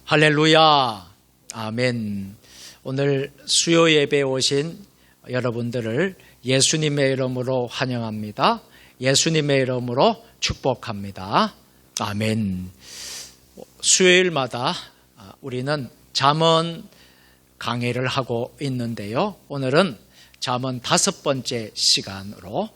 할렐루야. 아멘. 오늘 수요 예배에 오신 여러분들을 예수님의 이름으로 환영합니다. 예수님의 이름으로 축복합니다. 아멘. 수요일마다 우리는 잠언 강해를 하고 있는데요. 오늘은 잠언 5번째 시간으로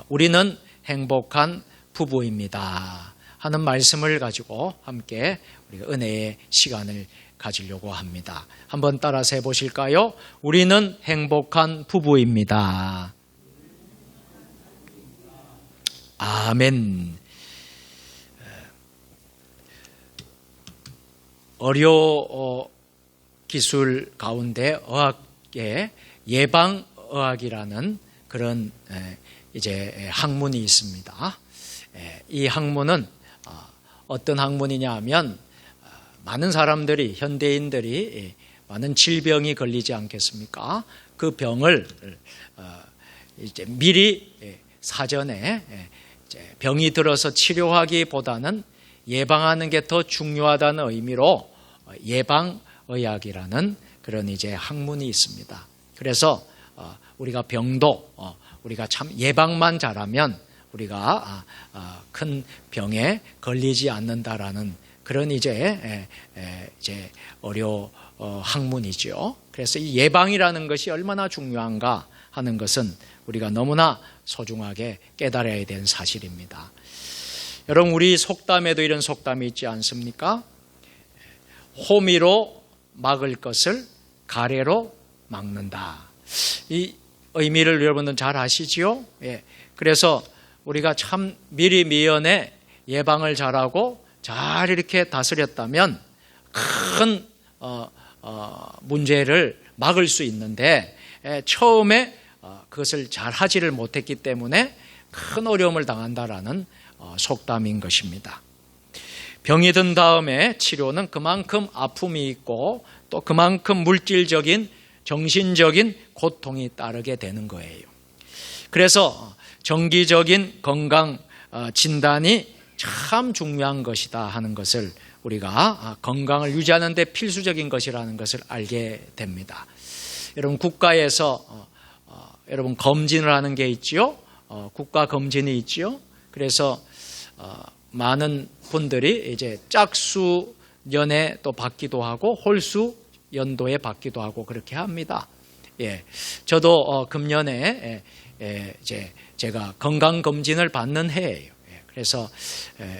우리는 행복한 부부입니다 하는 말씀을 가지고 함께 우리가 은혜의 시간을 가지려고 합니다. 한번 따라서 해보실까요? 우리는 행복한 부부입니다. 아멘. 의료 기술 가운데 의학의 예방의학이라는 그런 이제 학문이 있습니다. 이 학문은 어떤 학문이냐 하면 많은 사람들이, 현대인들이 많은 질병이 걸리지 않겠습니까? 그 병을 이제 미리 사전에 병이 들어서 치료하기보다는 예방하는 게 더 중요하다는 의미로 예방의학이라는 그런 이제 학문이 있습니다. 그래서 우리가 병도 우리가 참 예방만 잘하면 우리가 큰 병에 걸리지 않는다라는 그런 이제 의료 학문이죠. 그래서 이 예방이라는 것이 얼마나 중요한가 하는 것은 우리가 너무나 소중하게 깨달아야 되는 사실입니다. 여러분, 우리 속담에도 이런 속담이 있지 않습니까? 호미로 막을 것을 가래로 막는다. 이 의미를 여러분들 잘 아시지요? 예. 그래서 우리가 참 미리 미연에 예방을 잘하고 잘 이렇게 다스렸다면 큰 문제를 막을 수 있는데 처음에 그것을 잘 하지를 못했기 때문에 큰 어려움을 당한다라는 속담인 것입니다. 병이 든 다음에 치료는 그만큼 아픔이 있고 또 그만큼 물질적인 정신적인 고통이 따르게 되는 거예요. 그래서 정기적인 건강 진단이 참 중요한 것이다 하는 것을 우리가 건강을 유지하는 데 필수적인 것이라는 것을 알게 됩니다. 여러분, 국가에서 여러분 검진을 하는 게 있지요. 국가 검진이 있지요. 그래서 많은 분들이 이제 짝수 년에 또 받기도 하고 홀수 연도에 받기도 하고 그렇게 합니다. 예, 저도 금년에 이제 제가 건강 검진을 받는 해예요. 그래서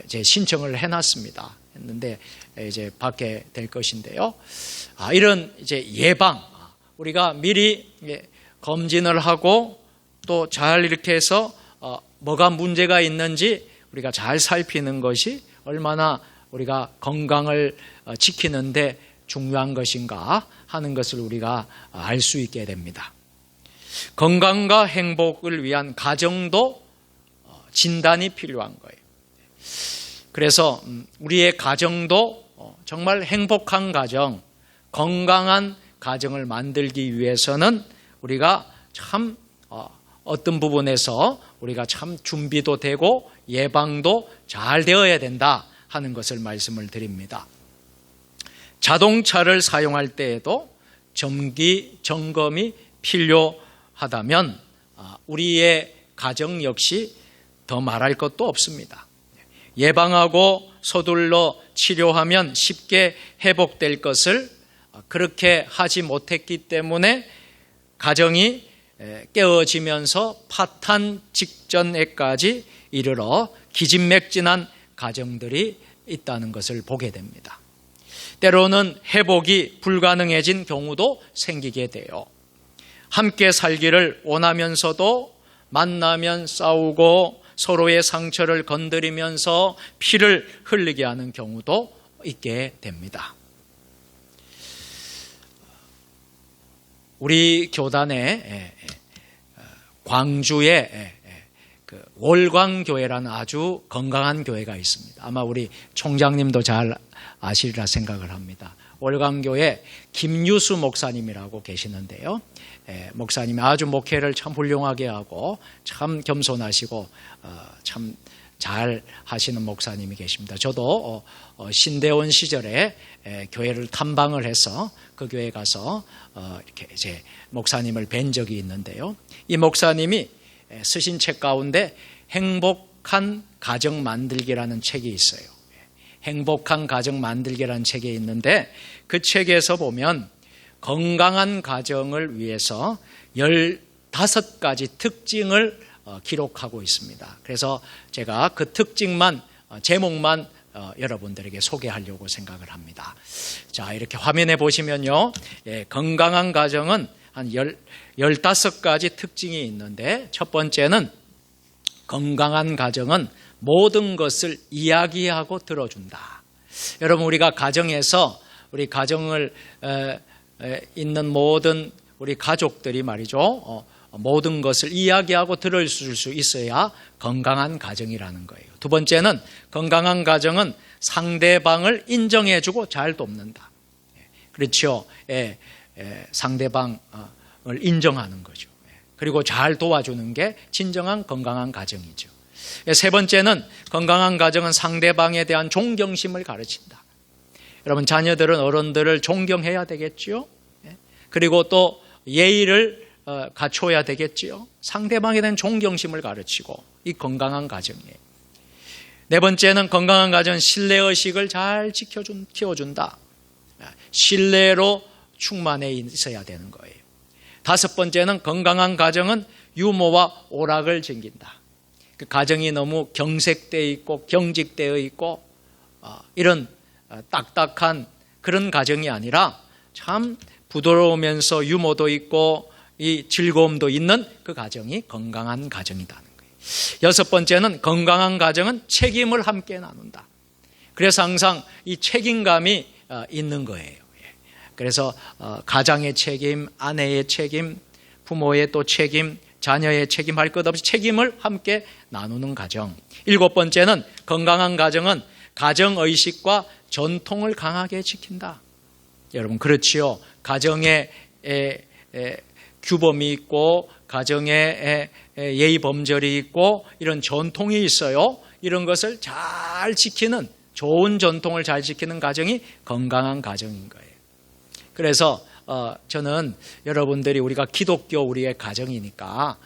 이제 신청을 해놨습니다. 했는데 이제 받게 될 것인데요. 이런 이제 예방, 우리가 미리 검진을 하고 또 잘 이렇게 해서 뭐가 문제가 있는지 우리가 잘 살피는 것이 얼마나 우리가 건강을 지키는데 중요한 것인가 하는 것을 우리가 알 수 있게 됩니다. 건강과 행복을 위한 가정도 진단이 필요한 거예요. 그래서 우리의 가정도 정말 행복한 가정, 건강한 가정을 만들기 위해서는 우리가 참 어떤 부분에서 우리가 참 준비도 되고 예방도 잘 되어야 된다 하는 것을 말씀을 드립니다. 자동차를 사용할 때에도 정기 점검이 필요하다면 우리의 가정 역시 더 말할 것도 없습니다. 예방하고 서둘러 치료하면 쉽게 회복될 것을 그렇게 하지 못했기 때문에 가정이 깨어지면서 파탄 직전에까지 이르러 기진맥진한 가정들이 있다는 것을 보게 됩니다. 때로는 회복이 불가능해진 경우도 생기게 돼요. 함께 살기를 원하면서도 만나면 싸우고 서로의 상처를 건드리면서 피를 흘리게 하는 경우도 있게 됩니다. 우리 교단에 광주에 월광교회라는 아주 건강한 교회가 있습니다. 아마 우리 총장님도 잘 아시리라 생각을 합니다. 월광교회 김유수 목사님이라고 계시는데요. 목사님이 아주 목회를 참 훌륭하게 하고 참 겸손하시고 참 잘 하시는 목사님이 계십니다. 저도 신대원 시절에 교회를 탐방을 해서 그 교회에 가서 이렇게 이제 목사님을 뵌 적이 있는데요. 이 목사님이 쓰신 책 가운데 행복한 가정 만들기라는 책이 있어요. 행복한 가정 만들기라는 책이 있는데 그 책에서 보면 건강한 가정을 위해서 15가지 특징을 기록하고 있습니다. 그래서 제가 그 특징만, 제목만 여러분들에게 소개하려고 생각을 합니다. 자, 이렇게 화면에 보시면요. 건강한 가정은 한 15가지 특징이 있는데 첫 번째는 건강한 가정은 모든 것을 이야기하고 들어준다. 여러분, 우리가 가정에서 우리 가정을 있는 모든 우리 가족들이 말이죠. 모든 것을 이야기하고 들어줄 수 있어야 건강한 가정이라는 거예요. 두 번째는 건강한 가정은 상대방을 인정해주고 잘 돕는다. 그렇죠. 상대방을 인정하는 거죠. 그리고 잘 도와주는 게 진정한 건강한 가정이죠. 세 번째는 건강한 가정은 상대방에 대한 존경심을 가르친다. 여러분, 자녀들은 어른들을 존경해야 되겠죠. 그리고 또 예의를 갖춰야 되겠지요. 상대방에 대한 존경심을 가르치고 이 건강한 가정이에요. 네 번째는 건강한 가정은 신뢰의식을 잘 키워준다. 신뢰로 충만해 있어야 되는 거예요. 다섯 번째는 건강한 가정은 유머와 오락을 즐긴다. 그 가정이 너무 경색되어 있고 경직되어 있고 이런 딱딱한 그런 가정이 아니라 참 부드러우면서 유머도 있고 이 즐거움도 있는 그 가정이 건강한 가정이라는 거예요. 여섯 번째는 건강한 가정은 책임을 함께 나눈다. 그래서 항상 이 책임감이 있는 거예요. 그래서 가장의 책임, 아내의 책임, 부모의 또 책임, 자녀의 책임 할 것 없이 책임을 함께 나누는 가정. 일곱 번째는 건강한 가정은 가정의식과 전통을 강하게 지킨다. 여러분, 그렇지요. 가정에 규범이 있고 가정에 예의 범절이 있고 이런 전통이 있어요. 이런 것을 잘 지키는, 좋은 전통을 잘 지키는 가정이 건강한 가정인 거예요. 그래서 저는 여러분들이 우리가 기독교 우리의 가정이니까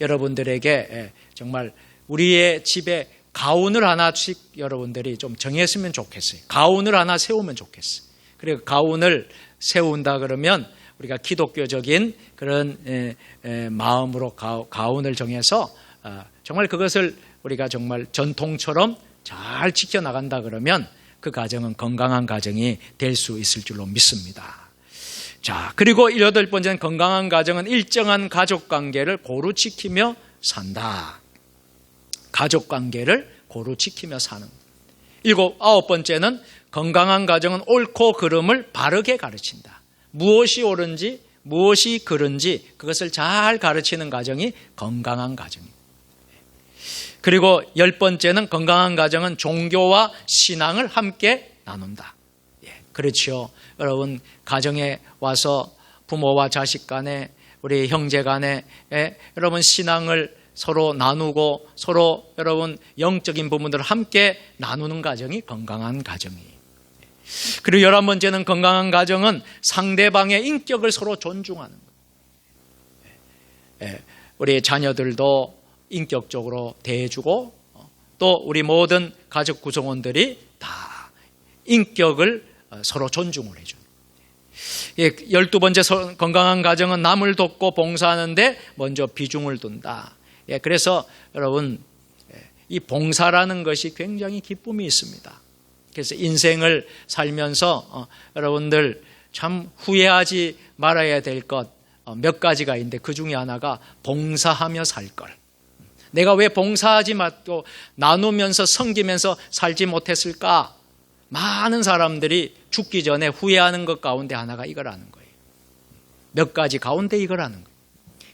여러분들에게 정말 우리의 집에 가훈을 하나씩 여러분들이 좀 정했으면 좋겠어요. 가훈을 하나 세우면 좋겠어요. 그리고 가훈을 세운다 그러면 우리가 기독교적인 그런 마음으로 가훈을 정해서 정말 그것을 우리가 정말 전통처럼 잘 지켜나간다 그러면 그 가정은 건강한 가정이 될 수 있을 줄로 믿습니다. 자, 그리고 여덟 번째는 건강한 가정은 일정한 가족관계를 고루 지키며 산다. 가족관계를 고루 지키며 사는. 아홉 번째는 건강한 가정은 옳고 그름을 바르게 가르친다. 무엇이 옳은지 무엇이 그른지 그것을 잘 가르치는 가정이 건강한 가정입니다. 그리고 열 번째는 건강한 가정은 종교와 신앙을 함께 나눈다. 그렇죠. 여러분, 가정에 와서 부모와 자식 간에 우리 형제 간에 여러분 신앙을 서로 나누고 서로 여러분 영적인 부분들을 함께 나누는 가정이 건강한 가정이에요. 그리고 11번째는 건강한 가정은 상대방의 인격을 서로 존중하는 거예요. 우리 자녀들도 인격적으로 대해주고 또 우리 모든 가족 구성원들이 다 인격을 서로 존중을 해주는 거예요. 12번째 건강한 가정은 남을 돕고 봉사하는데 먼저 비중을 둔다. 그래서 여러분, 이 봉사라는 것이 굉장히 기쁨이 있습니다. 그래서 인생을 살면서 여러분들 참 후회하지 말아야 될 것 몇 가지가 있는데 그 중에 하나가 봉사하며 살 걸. 내가 왜 봉사하지 말고 나누면서 섬기면서 살지 못했을까? 많은 사람들이 죽기 전에 후회하는 것 가운데 하나가 이거라는 거예요. 몇 가지 가운데 이거라는 거예요.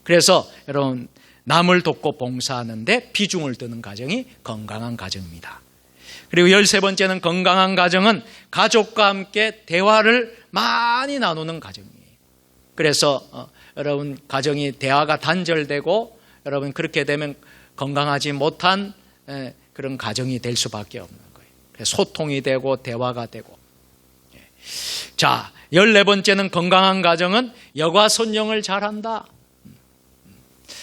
그래서 여러분, 남을 돕고 봉사하는데 비중을 두는 가정이 건강한 가정입니다. 그리고 13번째는 건강한 가정은 가족과 함께 대화를 많이 나누는 가정이에요. 그래서 여러분, 가정이 대화가 단절되고 여러분 그렇게 되면 건강하지 못한 그런 가정이 될 수밖에 없는 거예요. 소통이 되고 대화가 되고. 자, 14번째는 건강한 가정은 여과 손용을 잘한다.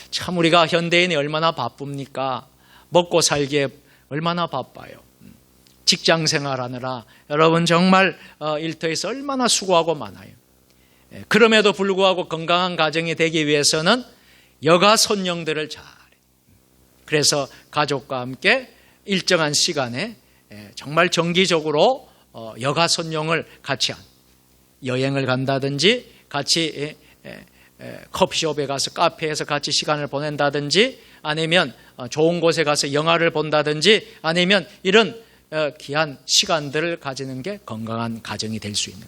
참 우리가 현대인이 얼마나 바쁩니까? 먹고 살기에 얼마나 바빠요. 직장 생활하느라 여러분 정말 일터에서 얼마나 수고하고 많아요. 그럼에도 불구하고 건강한 가정이 되기 위해서는 여가 손님들을 잘해. 그래서 가족과 함께 일정한 시간에 정말 정기적으로 여가 손님을 같이 여행을 간다든지 같이 커피숍에 가서 카페에서 같이 시간을 보낸다든지 아니면 좋은 곳에 가서 영화를 본다든지 아니면 이런 귀한 시간들을 가지는 게 건강한 가정이 될 수 있는.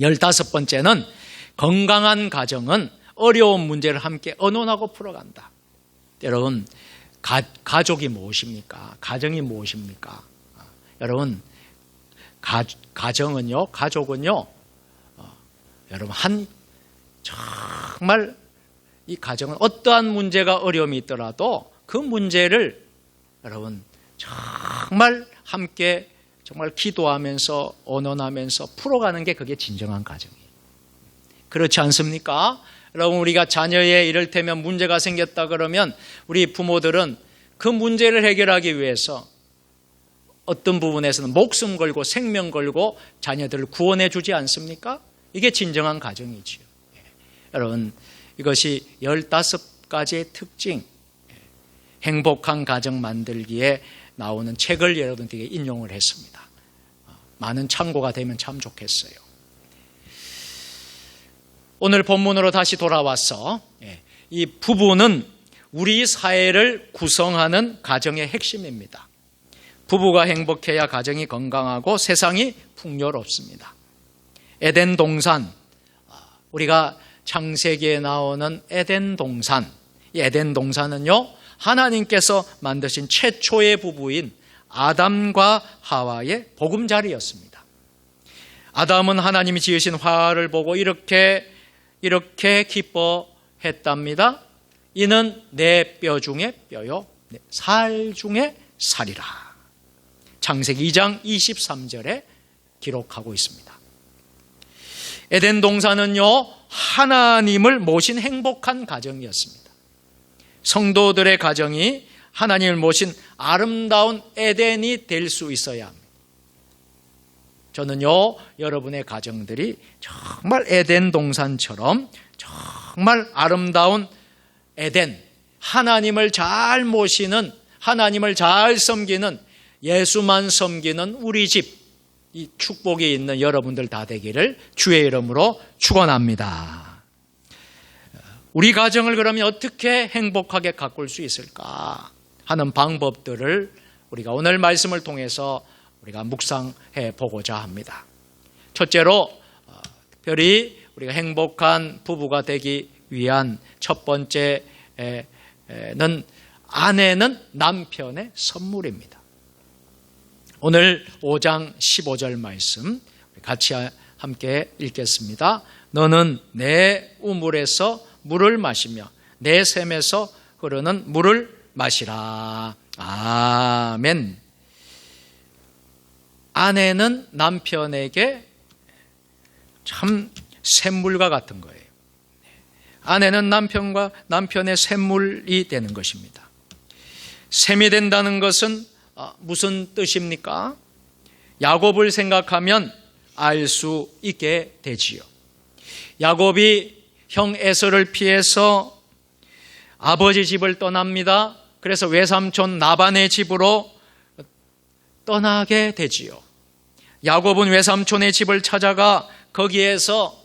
15번째는 건강한 가정은 어려운 문제를 함께 의논하고 풀어간다. 여러분 가족이 무엇입니까? 가정이 무엇입니까? 여러분 가정은요, 가족은요, 여러분 정말 이 가정은 어떠한 문제가 어려움이 있더라도 그 문제를 여러분 정말 함께 정말 기도하면서 언언하면서 풀어가는 게 그게 진정한 가정이에요. 그렇지 않습니까? 여러분 우리가 자녀에 이를테면 문제가 생겼다 그러면 우리 부모들은 그 문제를 해결하기 위해서 어떤 부분에서는 목숨 걸고 생명 걸고 자녀들을 구원해 주지 않습니까? 이게 진정한 가정이지요. 여러분 이것이 15가지의 특징, 행복한 가정 만들기에 나오는 책을 여러분들에게 인용을 했습니다. 많은 참고가 되면 참 좋겠어요. 오늘 본문으로 다시 돌아와서 이 부부는 우리 사회를 구성하는 가정의 핵심입니다. 부부가 행복해야 가정이 건강하고 세상이 풍요롭습니다. 에덴 동산, 우리가 창세기에 나오는 에덴 동산, 이 에덴 동산은요 하나님께서 만드신 최초의 부부인 아담과 하와의 보금자리였습니다. 아담은 하나님이 지으신 화를 보고 이렇게 기뻐했답니다. 이는 내 뼈 중에 뼈요 살 중에 살이라. 창세기 2장 23절에 기록하고 있습니다. 에덴 동산은요 하나님을 모신 행복한 가정이었습니다. 성도들의 가정이 하나님을 모신 아름다운 에덴이 될 수 있어야 합니다. 저는요 여러분의 가정들이 정말 에덴 동산처럼 정말 아름다운 에덴, 하나님을 잘 모시는, 하나님을 잘 섬기는, 예수만 섬기는 우리 집, 이 축복이 있는 여러분들 다 되기를 주의 이름으로 축원합니다. 우리 가정을 그러면 어떻게 행복하게 가꿀 수 있을까 하는 방법들을 우리가 오늘 말씀을 통해서 우리가 묵상해 보고자 합니다. 첫째로 특별히 우리가 행복한 부부가 되기 위한 첫 번째는 아내는 남편의 선물입니다. 오늘 5장 15절 말씀 같이 함께 읽겠습니다. 너는 내 우물에서 물을 마시며 내 샘에서 흐르는 물을 마시라. 아멘. 아내는 남편에게 참 샘물과 같은 거예요. 아내는 남편의 샘물이 되는 것입니다. 샘이 된다는 것은 무슨 뜻입니까? 야곱을 생각하면 알 수 있게 되지요. 야곱이 형 에서를 피해서 아버지 집을 떠납니다. 그래서 외삼촌 라반의 집으로 떠나게 되지요. 야곱은 외삼촌의 집을 찾아가 거기에서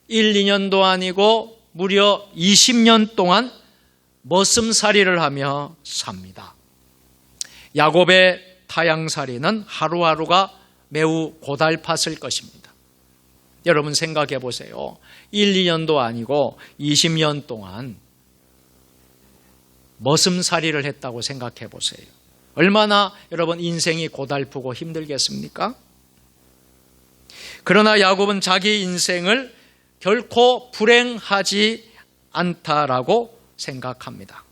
1, 2년도 아니고 무려 20년 동안 머슴살이를 하며 삽니다. 야곱의 타향살이는 하루하루가 매우 고달팠을 것입니다. 여러분 생각해 보세요. 1, 2년도 아니고 20년 동안 머슴살이를 했다고 생각해 보세요. 얼마나 여러분 인생이 고달프고 힘들겠습니까? 그러나 야곱은 자기 인생을 결코 불행하지 않다라고 생각합니다.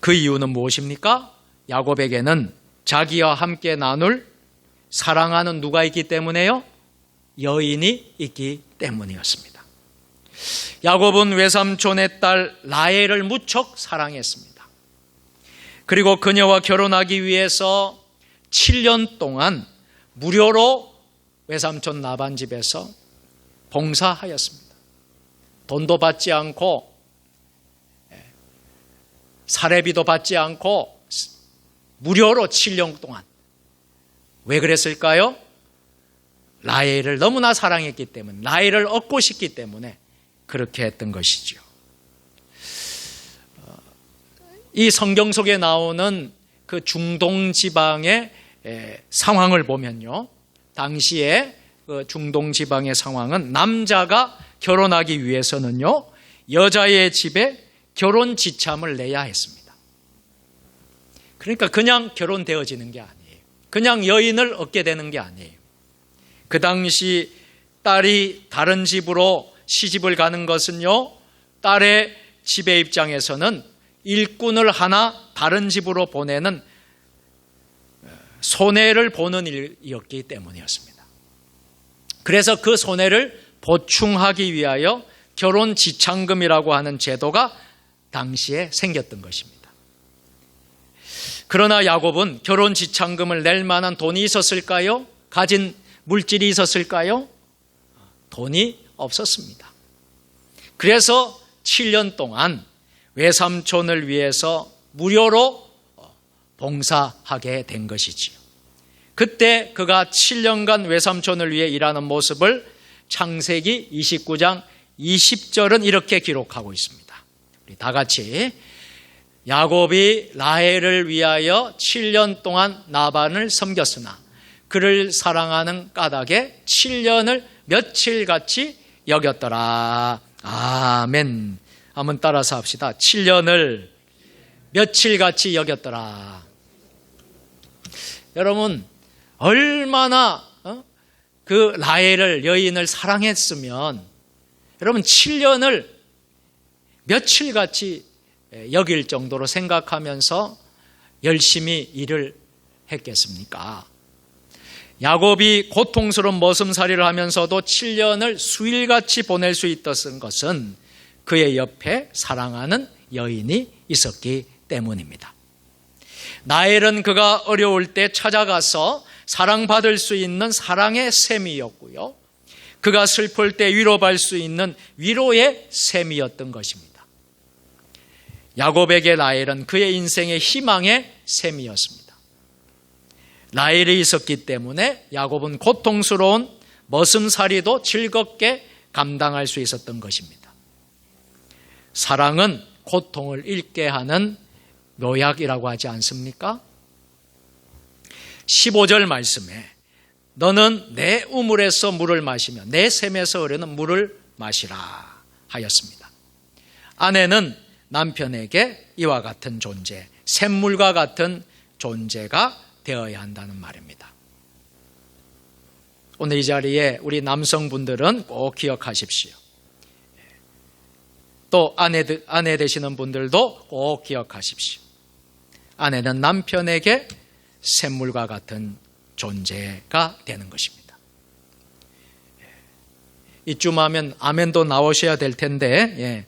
그 이유는 무엇입니까? 야곱에게는 자기와 함께 나눌 사랑하는 누가 있기 때문에요? 여인이 있기 때문이었습니다. 야곱은 외삼촌의 딸 라헬을 무척 사랑했습니다. 그리고 그녀와 결혼하기 위해서 7년 동안 무료로 외삼촌 라반 집에서 봉사하였습니다. 돈도 받지 않고 사례비도 받지 않고 무료로 7년 동안. 왜 그랬을까요? 라헬을 너무나 사랑했기 때문에, 라헬을 얻고 싶기 때문에 그렇게 했던 것이죠. 이 성경 속에 나오는 그 중동 지방의 상황을 보면요, 당시에 그 중동 지방의 상황은 남자가 결혼하기 위해서는요, 여자의 집에 결혼 지참을 내야 했습니다. 그러니까 그냥 결혼되어지는 게 아니에요. 그냥 여인을 얻게 되는 게 아니에요. 그 당시 딸이 다른 집으로 시집을 가는 것은요, 딸의 집의 입장에서는 일꾼을 하나 다른 집으로 보내는 손해를 보는 일이었기 때문이었습니다. 그래서 그 손해를 보충하기 위하여 결혼 지참금이라고 하는 제도가 당시에 생겼던 것입니다. 그러나 야곱은 결혼 지참금을 낼 만한 돈이 있었을까요? 가진 물질이 있었을까요? 돈이 없었습니다. 그래서 7년 동안 외삼촌을 위해서 무료로 봉사하게 된 것이지요. 그때 그가 7년간 외삼촌을 위해 일하는 모습을 창세기 29장 20절은 이렇게 기록하고 있습니다. 우리 다 같이, 야곱이 라헬을 위하여 7년 동안 라반을 섬겼으나 그를 사랑하는 까닭에 7년을 며칠같이 여겼더라. 아멘. 한번 따라서 합시다. 7년을 며칠같이 여겼더라. 여러분, 얼마나 그 라헬을, 여인을 사랑했으면 여러분 7년을 며칠같이 여길 정도로 생각하면서 열심히 일을 했겠습니까? 야곱이 고통스러운 머슴살이를 하면서도 7년을 수일같이 보낼 수 있었던 것은 그의 옆에 사랑하는 여인이 있었기 때문입니다. 라헬은 그가 어려울 때 찾아가서 사랑받을 수 있는 사랑의 셈이었고요, 그가 슬플 때 위로받을 수 있는 위로의 셈이었던 것입니다. 야곱에게 라헬은 그의 인생의 희망의 셈이었습니다. 라헬이 있었기 때문에 야곱은 고통스러운 머슴살이도 즐겁게 감당할 수 있었던 것입니다. 사랑은 고통을 잊게 하는 묘약이라고 하지 않습니까? 15절 말씀에 너는 내 우물에서 물을 마시며 내 샘에서 흐르는 물을 마시라 하였습니다. 아내는 남편에게 이와 같은 존재, 샘물과 같은 존재가 되어야 한다는 말입니다. 오늘 이 자리에 우리 남성분들은 꼭 기억하십시오. 또 아내 되시는 분들도 꼭 기억하십시오. 아내는 남편에게 샘물과 같은 존재가 되는 것입니다. 이쯤 하면 아멘도 나오셔야 될 텐데,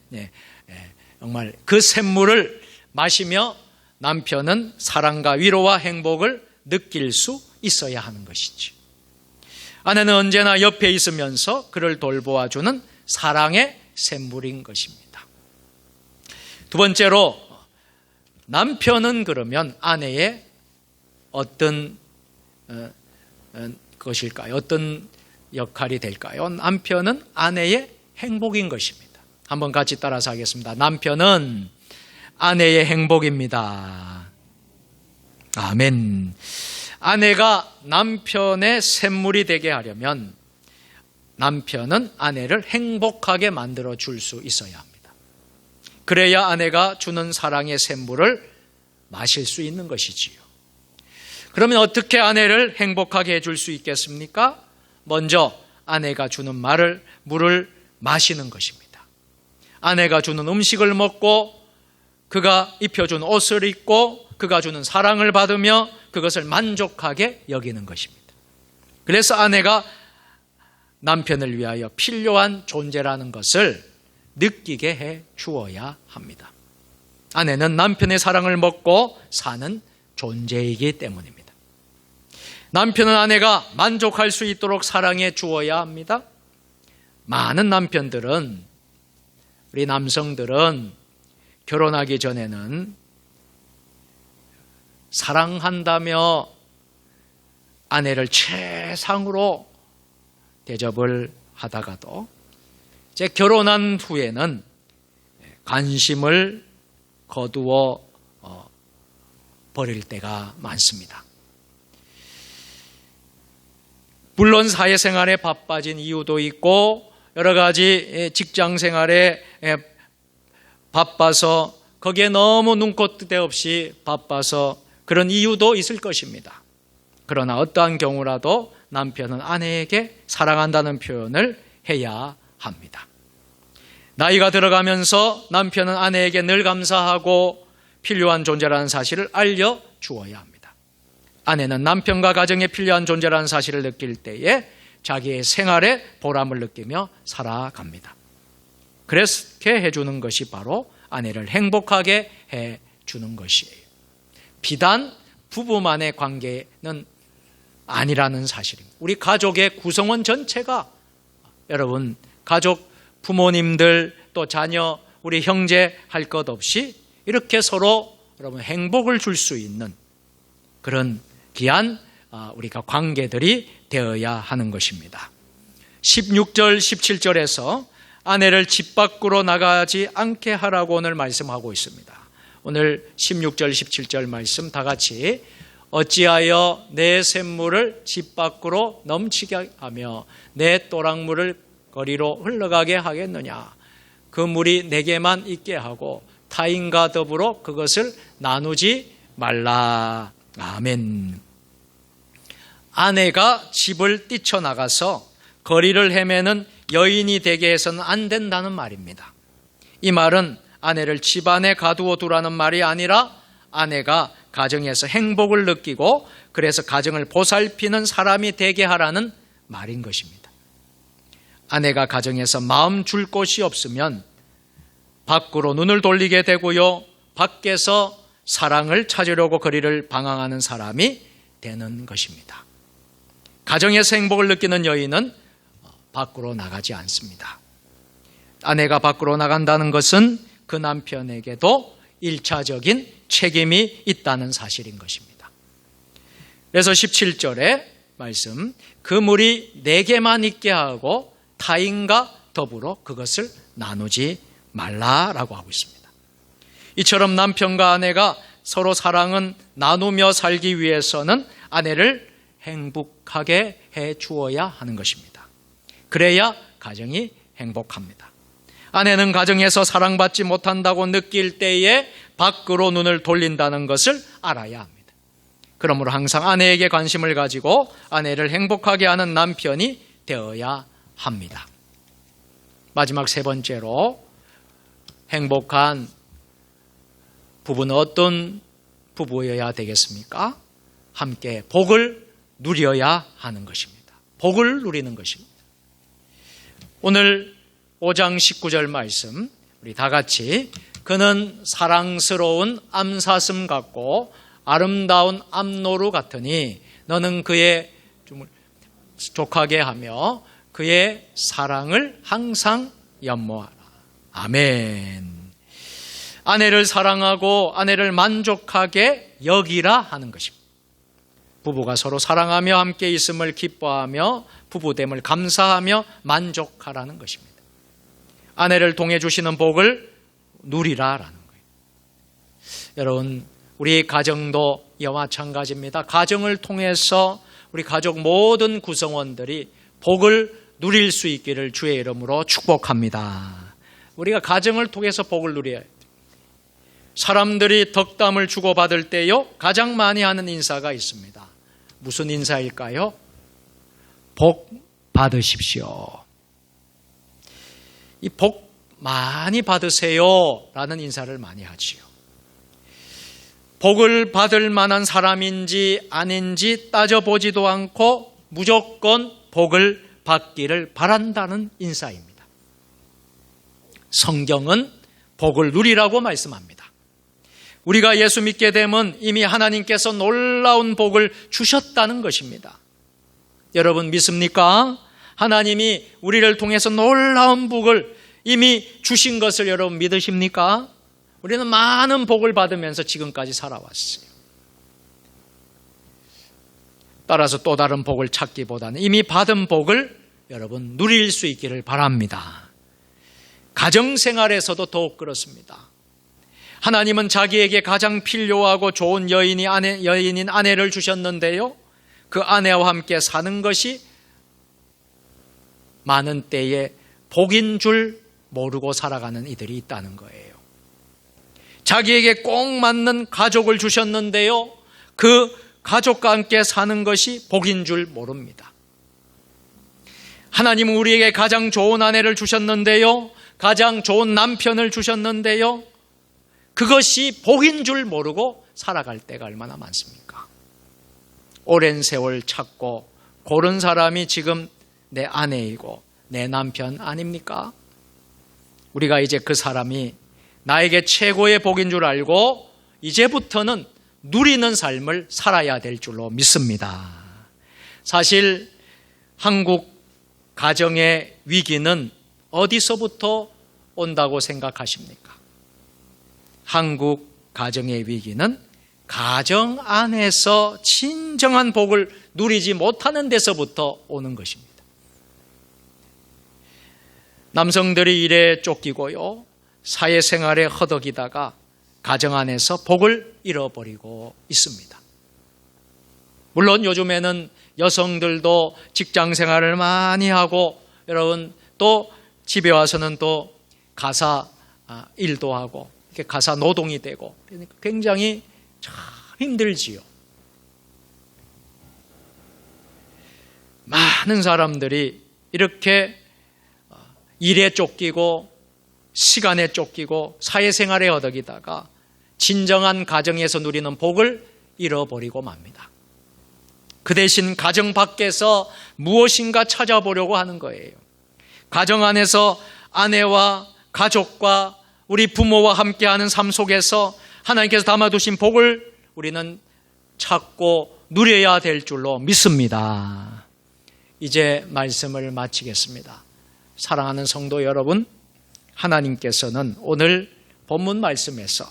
정말 그 샘물을 마시며 남편은 사랑과 위로와 행복을 느낄 수 있어야 하는 것이지. 아내는 언제나 옆에 있으면서 그를 돌보아주는 사랑의 샘물인 것입니다. 두 번째로, 남편은 그러면 아내의 어떤 것일까요? 어떤 역할이 될까요? 남편은 아내의 행복인 것입니다. 한번 같이 따라서 하겠습니다. 남편은 아내의 행복입니다. 아멘. 아내가 남편의 샘물이 되게 하려면 남편은 아내를 행복하게 만들어 줄 수 있어야 합니다. 그래야 아내가 주는 사랑의 샘물을 마실 수 있는 것이지요. 그러면 어떻게 아내를 행복하게 해줄 수 있겠습니까? 먼저 아내가 주는 물을 마시는 것입니다. 아내가 주는 음식을 먹고 그가 입혀준 옷을 입고 그가 주는 사랑을 받으며 그것을 만족하게 여기는 것입니다. 그래서 아내가 남편을 위하여 필요한 존재라는 것을 느끼게 해 주어야 합니다. 아내는 남편의 사랑을 먹고 사는 존재이기 때문입니다. 남편은 아내가 만족할 수 있도록 사랑해 주어야 합니다. 많은 남편들은, 우리 남성들은 결혼하기 전에는 사랑한다며 아내를 최상으로 대접을 하다가도 이제 결혼한 후에는 관심을 거두어 버릴 때가 많습니다. 물론 사회생활에 바빠진 이유도 있고 여러 가지 직장 생활에 바빠서 거기에 너무 눈코 뜰 데 없이 바빠서 그런 이유도 있을 것입니다. 그러나 어떠한 경우라도 남편은 아내에게 사랑한다는 표현을 해야 합니다. 나이가 들어가면서 남편은 아내에게 늘 감사하고 필요한 존재라는 사실을 알려주어야 합니다. 아내는 남편과 가정에 필요한 존재라는 사실을 느낄 때에 자기의 생활에 보람을 느끼며 살아갑니다. 그렇게 해주는 것이 바로 아내를 행복하게 해주는 것이에요. 비단 부부만의 관계는 아니라는 사실입니다. 우리 가족의 구성원 전체가, 여러분, 가족, 부모님들, 또 자녀, 우리 형제 할 것 없이 이렇게 서로 여러분 행복을 줄 수 있는 그런 귀한 우리가 관계들이 되어야 하는 것입니다. 16절, 17절에서 아내를 집 밖으로 나가지 않게 하라고 오늘 말씀하고 있습니다. 오늘 16절, 17절 말씀 다 같이 어찌하여 내 샘물을 집 밖으로 넘치게 하며 내 또랑물을 거리로 흘러가게 하겠느냐. 그 물이 내게만 있게 하고 타인과 더불어 그것을 나누지 말라. 아멘. 아내가 집을 뛰쳐나가서 거리를 헤매는 여인이 되게 해서는 안 된다는 말입니다. 이 말은 아내를 집안에 가두어 두라는 말이 아니라 아내가 가정에서 행복을 느끼고 그래서 가정을 보살피는 사람이 되게 하라는 말인 것입니다. 아내가 가정에서 마음 줄 곳이 없으면 밖으로 눈을 돌리게 되고요, 밖에서 사랑을 찾으려고 거리를 방황하는 사람이 되는 것입니다. 가정에서 행복을 느끼는 여인은 밖으로 나가지 않습니다. 아내가 밖으로 나간다는 것은 그 남편에게도 1차적인 책임이 있다는 사실인 것입니다. 그래서 17절의 말씀, 그 물이 내게만 있게 하고 타인과 더불어 그것을 나누지 말라라고 하고 있습니다. 이처럼 남편과 아내가 서로 사랑은 나누며 살기 위해서는 아내를 행복하게 해 주어야 하는 것입니다. 그래야 가정이 행복합니다. 아내는 가정에서 사랑받지 못한다고 느낄 때에 밖으로 눈을 돌린다는 것을 알아야 합니다. 그러므로 항상 아내에게 관심을 가지고 아내를 행복하게 하는 남편이 되어야 합니다. 마지막 세 번째로 행복한 부부는 어떤 부부여야 되겠습니까? 함께 복을 누려야 하는 것입니다. 복을 누리는 것입니다. 오늘 5장 19절 말씀 우리 다 같이, 그는 사랑스러운 암사슴 같고 아름다운 암노루 같으니 너는 그의 족하게 하며 그의 사랑을 항상 연모하라. 아멘. 아내를 사랑하고 아내를 만족하게 여기라 하는 것입니다. 부부가 서로 사랑하며 함께 있음을 기뻐하며 부부됨을 감사하며 만족하라는 것입니다. 아내를 통해 주시는 복을 누리라라는 거예요. 여러분, 우리 가정도 이와 마찬가지입니다. 가정을 통해서 우리 가족 모든 구성원들이 복을 누릴 수 있기를 주의 이름으로 축복합니다. 우리가 가정을 통해서 복을 누려야 해요. 사람들이 덕담을 주고받을 때요, 가장 많이 하는 인사가 있습니다. 무슨 인사일까요? 복 받으십시오. 이 복 많이 받으세요 라는 인사를 많이 하지요. 복을 받을 만한 사람인지 아닌지 따져보지도 않고 무조건 복을 받기를 바란다는 인사입니다. 성경은 복을 누리라고 말씀합니다. 우리가 예수 믿게 되면 이미 하나님께서 놀라운 복을 주셨다는 것입니다. 여러분 믿습니까? 하나님이 우리를 통해서 놀라운 복을 이미 주신 것을 여러분 믿으십니까? 우리는 많은 복을 받으면서 지금까지 살아왔어요. 따라서 또 다른 복을 찾기보다는 이미 받은 복을 여러분 누릴 수 있기를 바랍니다. 가정생활에서도 더욱 그렇습니다. 하나님은 자기에게 가장 필요하고 좋은 여인인 아내를 주셨는데요. 그 아내와 함께 사는 것이 많은 때에 복인 줄 모르고 살아가는 이들이 있다는 거예요. 자기에게 꼭 맞는 가족을 주셨는데요. 그 가족과 함께 사는 것이 복인 줄 모릅니다. 하나님은 우리에게 가장 좋은 아내를 주셨는데요. 가장 좋은 남편을 주셨는데요. 그것이 복인 줄 모르고 살아갈 때가 얼마나 많습니까? 오랜 세월 찾고 고른 사람이 지금 내 아내이고 내 남편 아닙니까? 우리가 이제 그 사람이 나에게 최고의 복인 줄 알고 이제부터는 누리는 삶을 살아야 될 줄로 믿습니다. 사실 한국 가정의 위기는 어디서부터 온다고 생각하십니까? 한국 가정의 위기는 가정 안에서 진정한 복을 누리지 못하는 데서부터 오는 것입니다. 남성들이 일에 쫓기고요, 사회생활에 허덕이다가 가정 안에서 복을 잃어버리고 있습니다. 물론 요즘에는 여성들도 직장생활을 많이 하고 여러분 또 집에 와서는 또 가사 일도 하고 이렇게 가사 노동이 되고 그러니까 굉장히 참 힘들지요. 많은 사람들이 이렇게 일에 쫓기고 시간에 쫓기고 사회생활에 허덕이다가 진정한 가정에서 누리는 복을 잃어버리고 맙니다. 그 대신 가정 밖에서 무엇인가 찾아보려고 하는 거예요. 가정 안에서 아내와 가족과 우리 부모와 함께하는 삶 속에서 하나님께서 담아두신 복을 우리는 찾고 누려야 될 줄로 믿습니다. 이제 말씀을 마치겠습니다. 사랑하는 성도 여러분, 하나님께서는 오늘 본문 말씀에서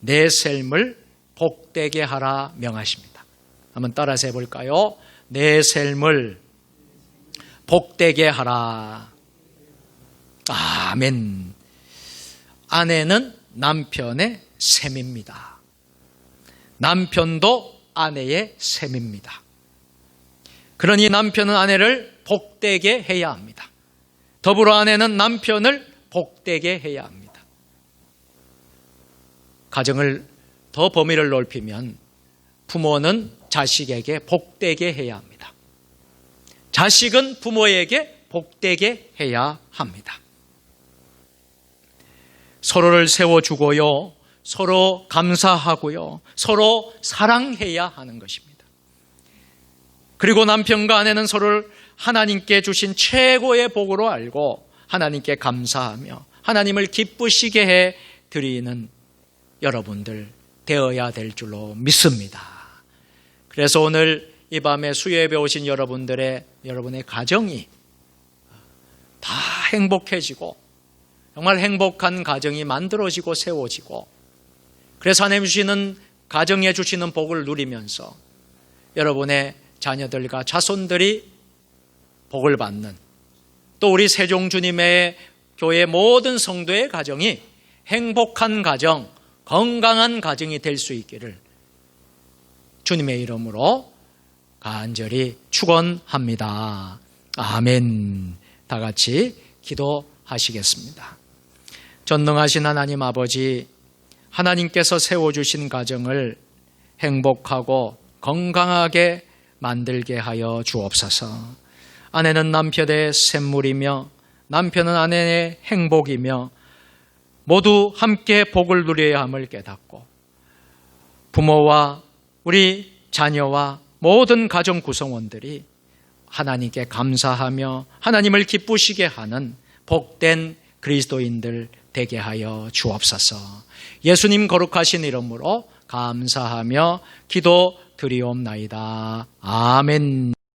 내 삶을 복되게 하라 명하십니다. 한번 따라서 해볼까요? 내 삶을 복되게 하라. 아멘. 아내는 남편의 셈입니다. 남편도 아내의 셈입니다. 그러니 남편은 아내를 복되게 해야 합니다. 더불어 아내는 남편을 복되게 해야 합니다. 가정을 더 범위를 넓히면 부모는 자식에게 복되게 해야 합니다. 자식은 부모에게 복되게 해야 합니다. 서로를 세워주고요, 서로 감사하고요, 서로 사랑해야 하는 것입니다. 그리고 남편과 아내는 서로를 하나님께 주신 최고의 복으로 알고 하나님께 감사하며 하나님을 기쁘시게 해 드리는 여러분들 되어야 될 줄로 믿습니다. 그래서 오늘 이 밤에 수요예배 오신 여러분의 가정이 다 행복해지고 정말 행복한 가정이 만들어지고 세워지고 그래서 하나님 주시는 가정에 주시는 복을 누리면서 여러분의 자녀들과 자손들이 복을 받는 또 우리 세종주님의 교회 모든 성도의 가정이 행복한 가정, 건강한 가정이 될 수 있기를 주님의 이름으로 간절히 축원합니다. 아멘. 다 같이 기도하시겠습니다. 전능하신 하나님 아버지, 하나님께서 세워주신 가정을 행복하고 건강하게 만들게 하여 주옵소서. 아내는 남편의 샘물이며 남편은 아내의 행복이며 모두 함께 복을 누려야 함을 깨닫고 부모와 우리 자녀와 모든 가정 구성원들이 하나님께 감사하며 하나님을 기쁘시게 하는 복된 그리스도인들 되게 하여 주옵소서. 예수님 거룩하신 이름으로 감사하며 기도 드리옵나이다. 아멘.